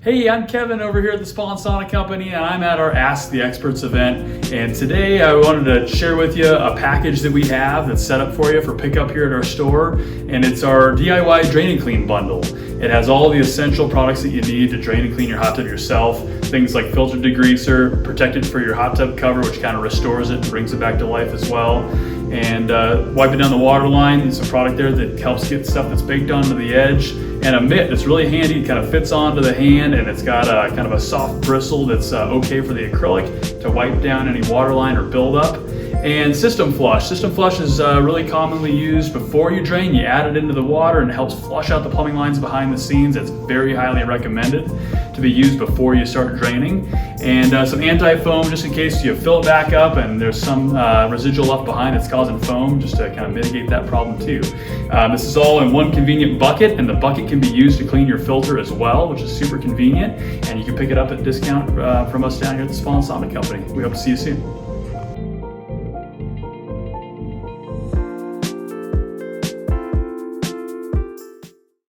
Hey, I'm Kevin over here at the Spa and Sauna Company, and I'm at our Ask the Experts event. And today I wanted to share with you a package that we have that's set up for you for pickup here at our store. And it's our DIY Drain and Clean bundle. It has all the essential products that you need to drain and clean your hot tub yourself. Things like filter degreaser, protectant for your hot tub cover, which kind of restores it and brings it back to life as well. And wiping down the water line, there's some product there that helps get stuff that's baked onto the edge. And a mitt that's really handy, it kind of fits onto the hand, and it's got a kind of a soft bristle that's okay for the acrylic to wipe down any water line or buildup. And system flush. System flush is really commonly used before you drain. You add it into the water and it helps flush out the plumbing lines behind the scenes. It's very highly recommended to be used before you start draining. And some anti-foam just in case you fill it back up and there's some residual left behind that's causing foam, just to kind of mitigate that problem too. This is all in one convenient bucket, and the bucket can be used to clean your filter as well, which is super convenient. And you can pick it up at discount from us down here at the Spa and Sauna Company. We hope to see you soon.